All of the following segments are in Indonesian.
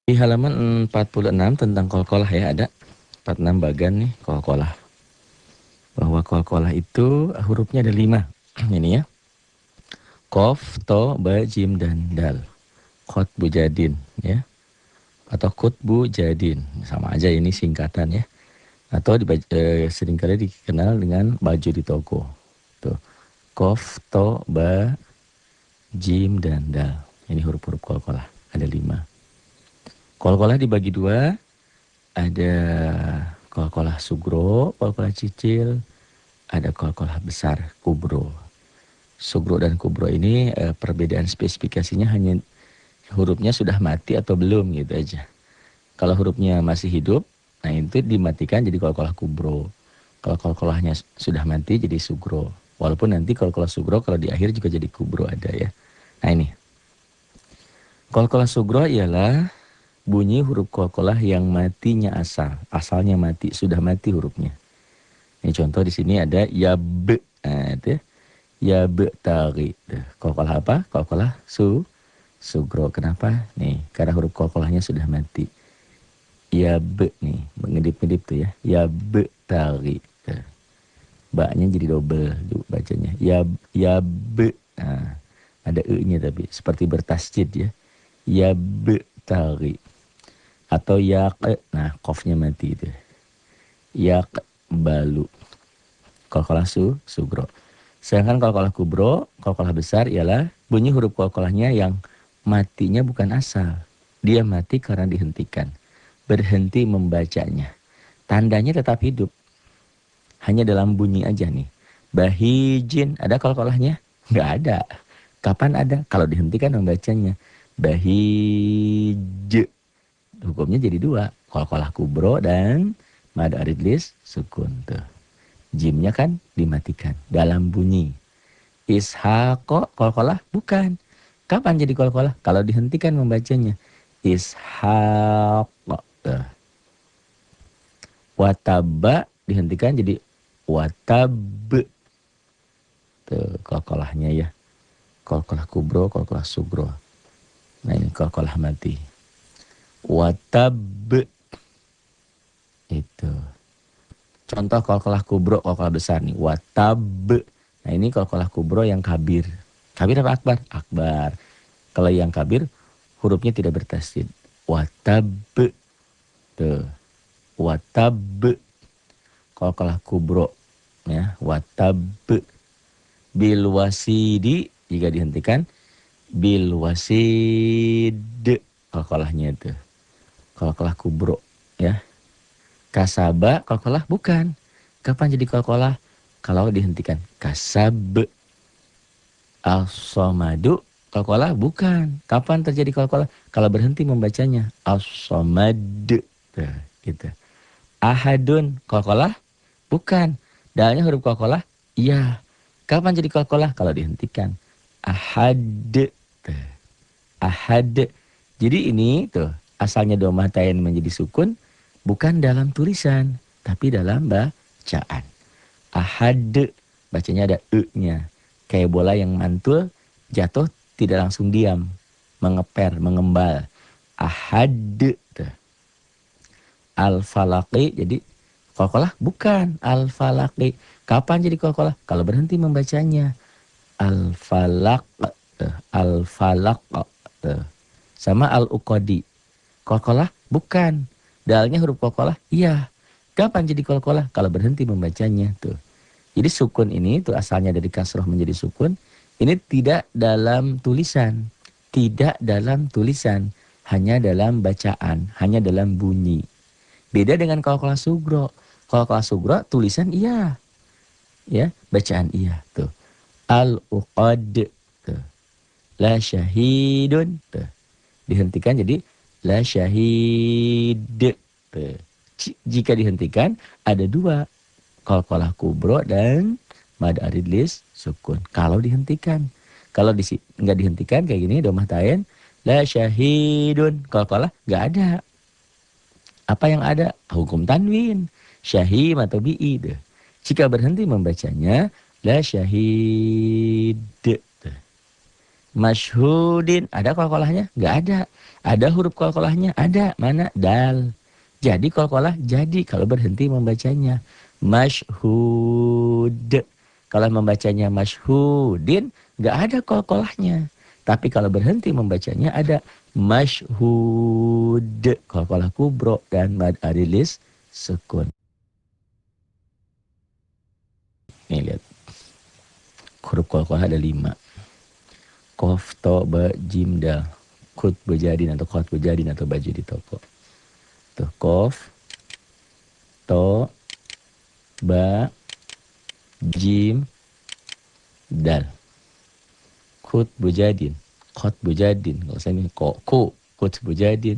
Di halaman 46 tentang qalqalah ya, ada 46 bagan nih qalqalah. Bahwa qalqalah itu hurufnya ada 5. Ini ya. Qaf, to, ba, jim, dan dal. Qutbu jadin ya. Atau qutbu jadin. Sama aja ini singkatan ya. Atau seringkali dikenal dengan baju di toko. Tuh. Qaf, to, ba, jim, dan dal. Ini huruf-huruf qalqalah. Ada 5. Qalqalah dibagi 2. Ada qalqalah sugro, qalqalah cicil, ada qalqalah besar, kubro. Sugro dan kubro ini perbedaan spesifikasinya hanya hurufnya sudah mati atau belum gitu aja. Kalau hurufnya masih hidup, nah itu dimatikan jadi qalqalah kubro. Kalau qalqalahnya sudah mati jadi sugro. Walaupun nanti qalqalah sugro kalau di akhir juga jadi kubro ada ya. Nah ini. Qalqalah sugro ialah bunyi huruf qalqalah yang matinya asalnya mati, sudah mati hurufnya. Ini contoh di sini ada ya be, nah, itu ya be tari. Qalqalah apa? Qalqalah sugro. Kenapa? Nih, karena huruf qalqalahnya sudah mati. Ya be nih, mengedip-ngedip tuh ya. Ya be tari. Ba-nya jadi double bacanya. Ya be. Nah, ada e-nya tapi seperti bertasjid ya. Ya be tari. Atau yak, nah qafnya mati itu. Yak balu. Qalqalah sugro. Sedangkan qalqalah kubro, qalqalah besar ialah bunyi huruf qalqalahnya yang matinya bukan asal. Dia mati karena dihentikan. Berhenti membacanya. Tandanya tetap hidup. Hanya dalam bunyi aja nih. Bahijin, ada qalqalahnya? Nggak ada. Kapan ada? Kalau dihentikan membacanya. Bahij. Hukumnya jadi 2. Qalqalah kubro dan mad aridlis sukun tuh. Jimnya kan dimatikan dalam bunyi. Ishaqo qalqalah bukan. Kapan jadi qalqalah? Kalau dihentikan membacanya. Ishaq. Tuh. Wataba dihentikan jadi watab. Tuh qalqalahnya ya. Qalqalah kubro, qalqalah sugro. Nah ini qalqalah mati. Watab. Itu. Contoh qalqalah kubro, qalqalah besar nih. Watab. Nah ini qalqalah kubro yang kabir. Kabir apa akbar? Akbar. Kalau yang kabir hurufnya tidak bertasydid. Watab. Tuh. Watab. Qalqalah kubro ya. Watab. Bil wasidi jika dihentikan. Bil wasid. Qalqalahnya itu. Qalqalah kubro ya. Kasaba qalqalah bukan. Kapan jadi qalqalah? Kalau dihentikan. Kasab. As-somadu qalqalah bukan. Kapan terjadi qalqalah? Kalau berhenti membacanya. As-somad. Gitu. Ahadun qalqalah bukan. Dalnya huruf qalqalah? Iya. Kapan jadi qalqalah? Kalau dihentikan. Ahad. Ahad. Jadi ini tuh asalnya dhammah tain menjadi sukun bukan dalam tulisan tapi dalam bacaan. Ahad bacanya ada e-nya. Kayak bola yang mantul jatuh tidak langsung diam, mengeper, mengembal. Ahad. Al-falaqi jadi qalqalah bukan. Al-falaqi. Kapan jadi qalqalah? Kalau berhenti membacanya. Al-falaq. Al-falaq. Sama al-uqadi. Qalqalah bukan. Dalnya huruf qalqalah? Iya. Kapan jadi qalqalah? Kalau berhenti membacanya tuh. Jadi sukun ini tuh asalnya dari kasroh menjadi sukun. Ini tidak dalam tulisan. Tidak dalam tulisan. Hanya dalam bacaan. Hanya dalam bunyi. Beda dengan qalqalah sugro. Qalqalah sugro tulisan iya. Ya, bacaan iya tuh. Al-uqad tuh. La syahidun tuh. Dihentikan jadi la syahid. Jika dihentikan ada 2. Qalqalah kubro dan mad aridlis sukun. Kalau dihentikan. Kalau nggak dihentikan kayak gini dhammah tain. La syahidun. Qalqalah nggak ada. Apa yang ada? Hukum tanwin. Syahim atau bi'i. Jika berhenti membacanya. La syahid. Masyhudin, ada qalqalahnya? Nggak ada. Ada huruf qalqalahnya? Ada. Mana? Dal. Jadi qalqalah jadi kalau berhenti membacanya. Masyhud. Kalau membacanya masyhudin, nggak ada qalqalahnya. Tapi kalau berhenti membacanya ada masyhud. Qalqalah kubro dan mad arilis sukun. Nih lihat. Huruf qalqalah ada 5. Qaf, to, ba, jim, dal. Kut bejadin atau kot bejadin atau baju di toko. Tuh, qaf, to, ba, jim, dal. Kut bejadin, kot bejadin. Kalau saya ini ku, kut bejadin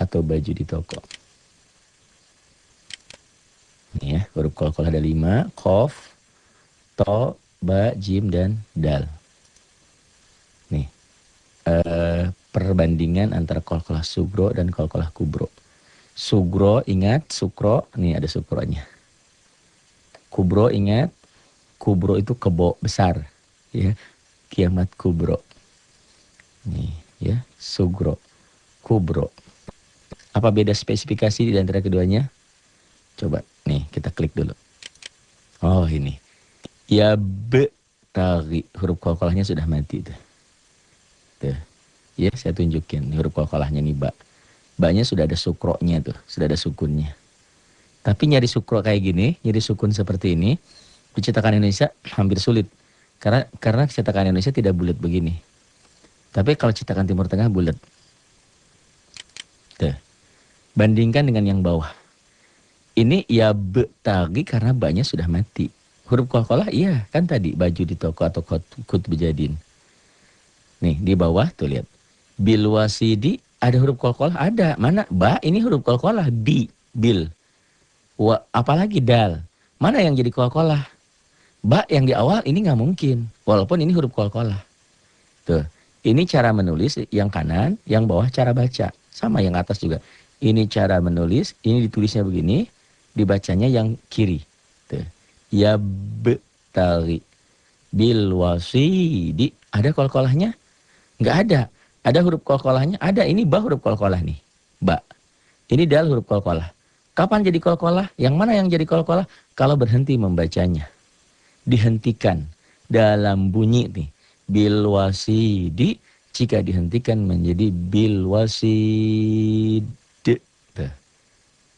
atau baju di toko. Ini ya, huruf qalqalah ada 5. Qaf, to, ba, jim, dan dal. Nih, perbandingan antara qalqalah sugro dan qalqalah kubro. Sugro ingat, sukro, nih ada sukronya. Kubro ingat, kubro itu kebo besar, ya. Kiamat kubro. Nih, ya, sugro, kubro. Apa beda spesifikasi di antara keduanya? Coba, nih kita klik dulu. Oh ini, ya be tari, huruf qalqalahnya sudah mati tuh. Tuh, ya saya tunjukin huruf qalqalahnya nih ba. Ba-nya sudah ada sukronya tuh, sudah ada sukunnya. Tapi nyari sukro kayak gini, nyari sukun seperti ini, di cetakan Indonesia hampir sulit. Karena cetakan Indonesia tidak bulat begini. Tapi kalau cetakan Timur Tengah bulat. Tuh. Bandingkan dengan yang bawah. Ini ya be tagi karena ba-nya sudah mati. Huruf qalqalah iya kan tadi baju di toko atau kut bejadin. Nih di bawah tuh lihat. Bil wasidi ada huruf qalqalah ada. Mana? Ba ini huruf qalqalah bil. Apalagi dal. Mana yang jadi qalqalah? Ba yang di awal ini nggak mungkin. Walaupun ini huruf qalqalah. Tuh. Ini cara menulis yang kanan, yang bawah cara baca. Sama yang atas juga. Ini cara menulis, ini ditulisnya begini, dibacanya yang kiri. Tuh. Ya betari bil wasidi. Ada qalqalahnya? Nggak ada. Ada huruf qalqalahnya? Ada. Ini ba huruf qalqalah nih. Ba. Ini dal huruf qalqalah. Kapan jadi qalqalah? Yang mana yang jadi qalqalah? Kalau berhenti membacanya. Dihentikan dalam bunyi nih. Bil wasidi. Jika dihentikan menjadi bil wasid. Tuh.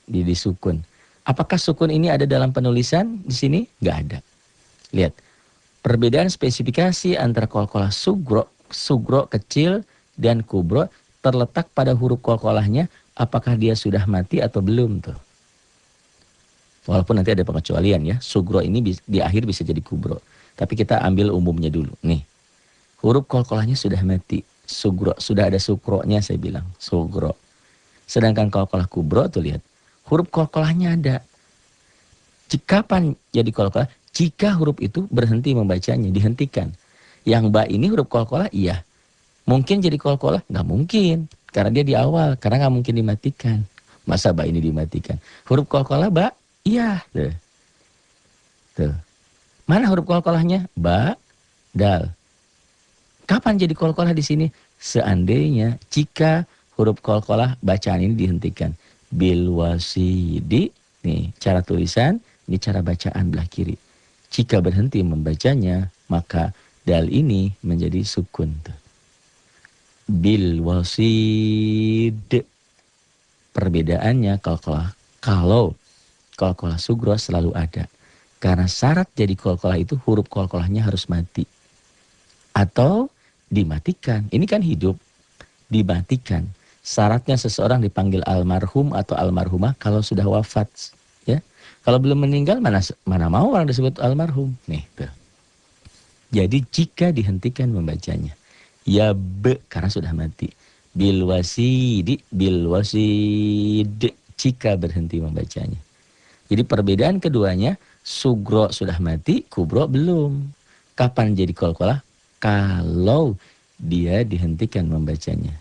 Di sukun. Apakah sukun ini ada dalam penulisan di sini? Nggak ada. Lihat. Perbedaan spesifikasi antara qalqalah sugro kecil dan kubro terletak pada huruf qalqalahnya, apakah dia sudah mati atau belum tuh. Walaupun nanti ada pengecualian ya, sugro ini di akhir bisa jadi kubro. Tapi kita ambil umumnya dulu. Nih, huruf qalqalahnya sudah mati, sugro sudah ada sukronya saya bilang, sugro. Sedangkan qalqalah kubro tuh lihat, huruf qalqalahnya ada. Kapan jadi qalqalah? Jika huruf itu berhenti membacanya, dihentikan. Yang ba ini huruf qalqalah iya. Mungkin jadi qalqalah? Nggak mungkin. Karena dia di awal. Karena nggak mungkin dimatikan. Masa ba ini dimatikan? Huruf qalqalah ba? Iya. Tuh. Tuh. Mana huruf qalqalahnya? Ba, dal. Kapan jadi qalqalah di sini? Seandainya jika huruf qalqalah bacaan ini dihentikan. Bil wasidi. Nih cara tulisan. Ini cara bacaan belah kiri. Jika berhenti membacanya, maka dal ini menjadi sukun. Bil wasid. Perbedaannya kalau qalqalah sugro selalu ada. Karena syarat jadi qalqalah itu huruf qalqalahnya harus mati. Atau dimatikan. Ini kan hidup. Dimatikan. Syaratnya seseorang dipanggil almarhum atau almarhumah kalau sudah wafat. Ya. Kalau belum meninggal mana mau orang disebut almarhum. Nih tuh. Jadi jika dihentikan membacanya. Ya be karena sudah mati. Bil wasid. Jika berhenti membacanya. Jadi perbedaan keduanya. Sugro sudah mati. Kubro belum. Kapan jadi qalqalah? Kalau dia dihentikan membacanya.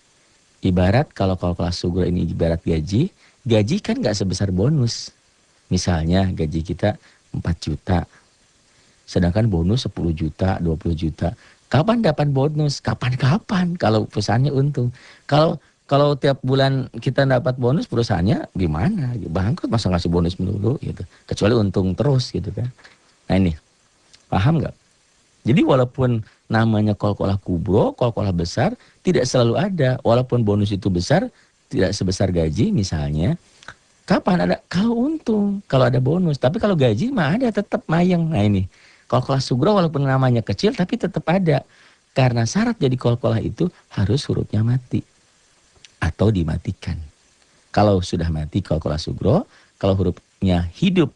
Ibarat kalau qalqalah sugro ini ibarat gaji. Gaji kan gak sebesar bonus. Misalnya gaji kita 4 juta. Sedangkan bonus 10 juta, 20 juta. Kapan dapat bonus? Kapan-kapan kalau perusahaannya untung. Kalau kalau tiap bulan kita dapat bonus, perusahaannya gimana? Bangkrut, masa ngasih bonus melulu gitu. Kecuali untung terus gitu kan. Nah ini, paham nggak? Jadi walaupun namanya kol-kolah kubro, kol-kolah besar, tidak selalu ada. Walaupun bonus itu besar, tidak sebesar gaji misalnya. Kapan ada? Kalau untung, kalau ada bonus. Tapi kalau gaji mah ada, tetap mayeng. Nah ini, kol-kolah sugro walaupun namanya kecil, tapi tetap ada. Karena syarat jadi kol-kolah itu harus hurufnya mati atau dimatikan. Kalau sudah mati kol-kolah sugro, kalau hurufnya hidup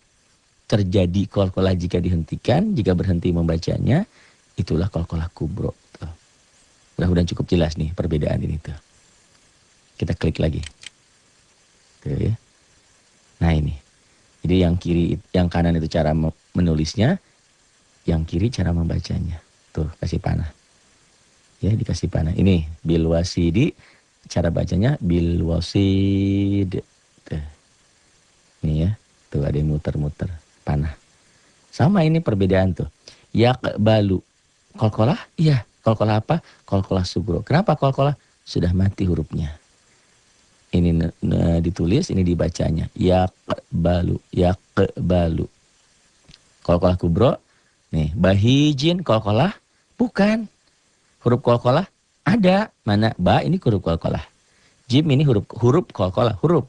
terjadi kol-kolah jika dihentikan, jika berhenti membacanya, itulah kol-kolah kubro. Tuh. Mudah-mudahan cukup jelas nih perbedaan ini tuh. Kita klik lagi. Tuh ya. Nah ini. Jadi yang kiri, yang kanan itu cara menulisnya, yang kiri cara membacanya. Tuh, kasih panah. Ya, dikasih panah. Ini bilwasidi, cara bacanya bilwasid. Tuh. Ini ya. Tuh ada yang muter-muter panah. Sama ini perbedaan tuh. Yakbalu. Kolkolah? Iya. Kolkolah apa? Kolkolah sugro. Kenapa kolkolah? Sudah mati hurufnya. Ini ditulis, ini dibacanya. Yakbalu. Yakbalu. Kolkolah kubro. Nih, bahijin kolkolah? Bukan. Huruf kolkolah ada. Mana? Ba ini huruf kolkolah. Jim ini huruf kolkolah. Huruf.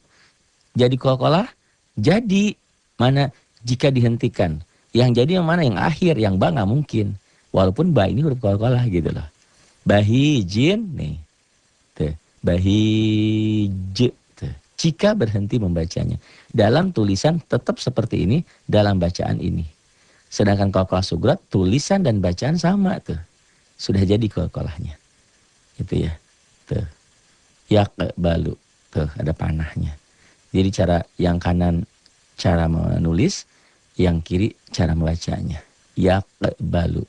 Jadi kolkolah? Jadi. Mana? Jika dihentikan. Yang jadi yang mana? Yang akhir. Yang ba nggak mungkin. Walaupun ba ini huruf kolkolah gitu loh. Bahijin. Nih. Tuh. Bahij. Tuh. Jika berhenti membacanya. Dalam tulisan tetap seperti ini. Dalam bacaan ini. Sedangkan kolkolah sugro tulisan dan bacaan sama tuh. Sudah jadi kolkolahnya. Itu ya. Tuh. Yakbalu. Tuh ada panahnya. Jadi cara yang kanan cara menulis, yang kiri cara membacanya. Yakbalu.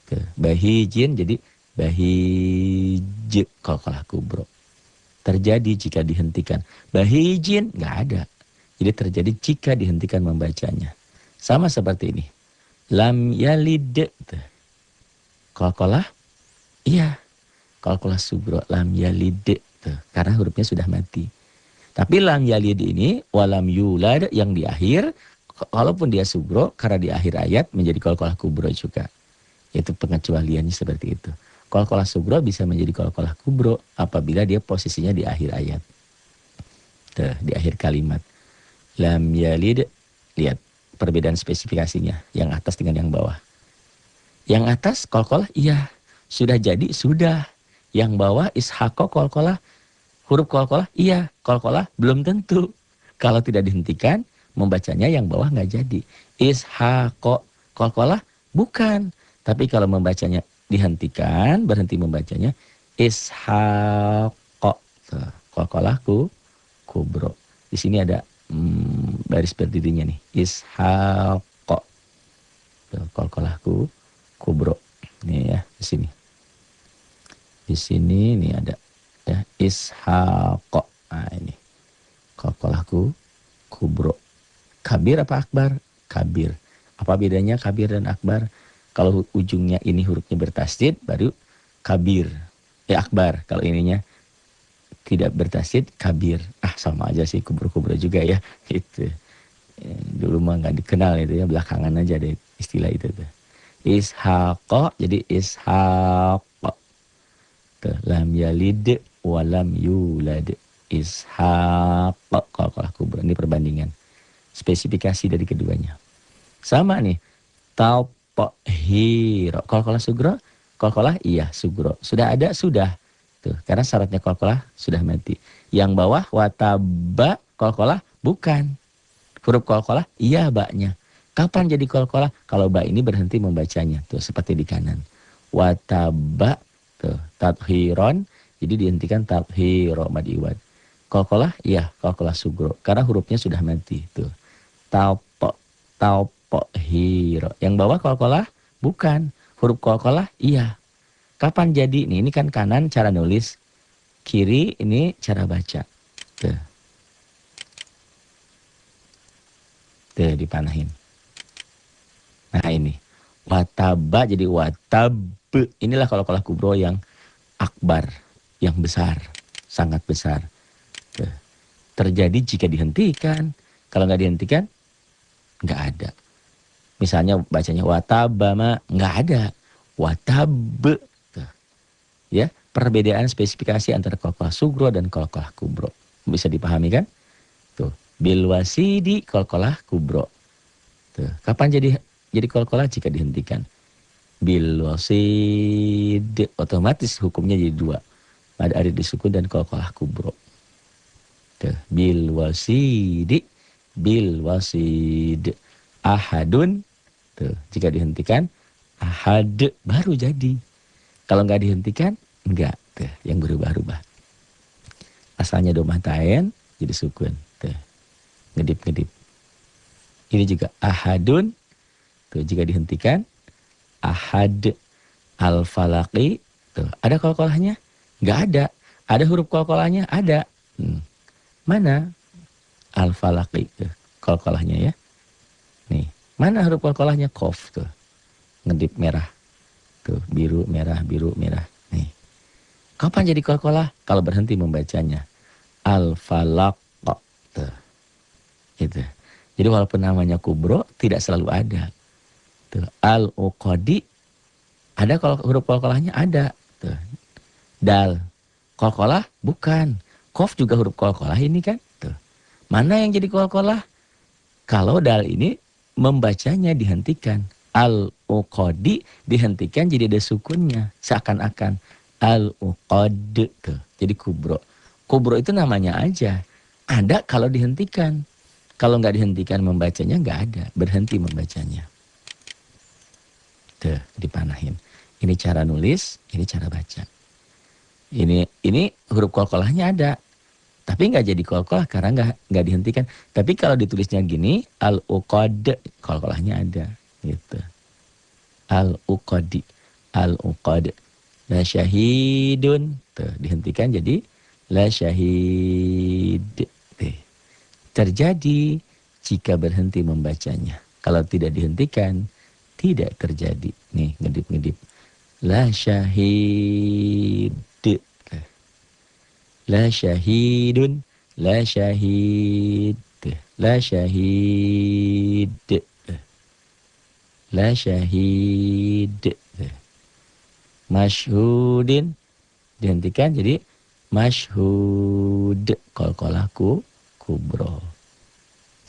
Tuh. Bahijin jadi bahij kolkolah kubro. Terjadi jika dihentikan. Bahijin nggak ada. Jadi terjadi jika dihentikan membacanya. Sama seperti ini. Lam yalid. Tuh. Kolkolah? Iya. Kolkolah sugro. Lam yalid. Tuh. Karena hurufnya sudah mati. Tapi lam yalid ini, walam yulad yang di akhir, walaupun dia sugro, karena di akhir ayat menjadi kolkolah kubro juga. Itu pengecualiannya seperti itu. Kolkolah sugro bisa menjadi kolkolah kubro apabila dia posisinya di akhir ayat. Tuh, di akhir kalimat. Lam yalid, lihat perbedaan spesifikasinya. Yang atas dengan yang bawah. Yang atas kolkolah, iya. Sudah jadi, sudah. Yang bawah ishako kolkolah. Huruf kolkolah, iya. Kolkolah belum tentu. Kalau tidak dihentikan, membacanya yang bawah nggak jadi. Ishako kolkolah, bukan. Tapi kalau membacanya dihentikan, berhenti membacanya, ishako. Kolkolahku, kubro. Di sini ada baris berdirinya nih. Ishako. Kolkolahku, kubro. Nih ya, di sini. Di sini nih ada ya, ishaqo. Nah ini. Kolkolahku, kubro. Kabir apa akbar? Kabir. Apa bedanya kabir dan akbar? Kalau ujungnya ini hurufnya bertasydid baru kabir. Ya akbar. Kalau ininya tidak bertasydid kabir. Ah sama aja sih, kubro-kubro juga ya. Gitu. Dulu mah nggak dikenal itu ya, belakangan aja deh istilah itu tuh. Ishaqo jadi ishaqo. Tuh, lam yalid walam yulad. Ishaqo kolkolah kubro. Ini perbandingan. Spesifikasi dari keduanya. Sama nih. Taupohiro. Kolkolah sugro. Kolkolah iya sugro. Sudah ada? Sudah. Tuh, karena syaratnya kolkolah sudah mati. Yang bawah wataba kolkolah bukan. Huruf kolkolah iya baknya. Kapan jadi kolkolah? Kalau ba ini berhenti membacanya. Tuh seperti di kanan. Wataba. Tuh tathiron. Jadi dihentikan tathiro mad iwad. Kolkolah? Iya kolkolah sugro. Karena hurufnya sudah mati. Tuh. Taupo hiro. Yang bawah kolkolah? Bukan. Huruf kolkolah? Iya. Kapan jadi? Nih, ini kan kanan cara nulis. Kiri ini cara baca. Tuh. Tuh dipanahin. Nah ini. Wataba jadi watab. Inilah qalqalah kubro yang akbar, yang besar, sangat besar. Tuh. Terjadi jika dihentikan. Kalau nggak dihentikan, nggak ada. Misalnya bacanya watabama, nggak ada. Watab. Tuh. Ya, perbedaan spesifikasi antara qalqalah sugro dan qalqalah kubro. Bisa dipahami kan? Tuh, bil wasidi qalqalah kubro. Tuh, kapan jadi qalqalah jika dihentikan? Bil wasid, otomatis hukumnya jadi dua. Ada arid disukun dan qalqalah kubro. Tuh, bil wasidi, bil wasid. Ahadun, tuh, jika dihentikan ahad baru jadi. Kalau nggak dihentikan enggak. Tuh, yang berubah-ubah. Asalnya domah ta'en jadi sukun. Tuh, ngedip-ngedip. Ini juga ahadun. Tuh, jika dihentikan ahad. Al-falaqi. Tuh, ada qalqalahnya? Enggak ada. Ada huruf qalqalahnya? Ada. Mana? Al-falaqi. Tuh, qalqalahnya ya. Nih, mana huruf qalqalahnya? Qaf tuh. Ngedip merah. Tuh, biru, merah, biru, merah. Nih. Kapan jadi qalqalah? Kalau berhenti membacanya. Al-falaq. Tuh. Gitu. Jadi walaupun namanya kubro, tidak selalu ada. Tuh, al-uqadi. Ada kalau huruf qalqalahnya? Ada. Tuh. Dal. Qalqalah? Bukan. Qaf juga huruf qalqalah ini kan? Tuh. Mana yang jadi qalqalah? Kalau dal ini membacanya dihentikan. Al-uqadi dihentikan jadi ada sukunnya. Seakan-akan. Al-uqad. Tuh. Jadi kubro. Kubro itu namanya aja. Ada kalau dihentikan. Kalau nggak dihentikan membacanya nggak ada. Berhenti membacanya. Tuh, dipanahin. Ini cara nulis, ini cara baca. Ini huruf qalqalahnya ada. Tapi nggak jadi qalqalah karena nggak dihentikan. Tapi kalau ditulisnya gini, al-uqad, qalqalahnya ada. Gitu. Al-uqadi, al-uqad. La syahidun. Tuh, dihentikan jadi la syahid. Tuh. Terjadi jika berhenti membacanya. Kalau tidak dihentikan, tidak terjadi. Nih, ngedip-ngedip. La syahid. La syahidun. La syahid. La syahid. La syahid. Masyhudin. Dihentikan jadi masyhud. Qalqalahku kubro.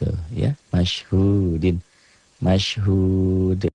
Tuh ya. Masyhudin. Masyhud.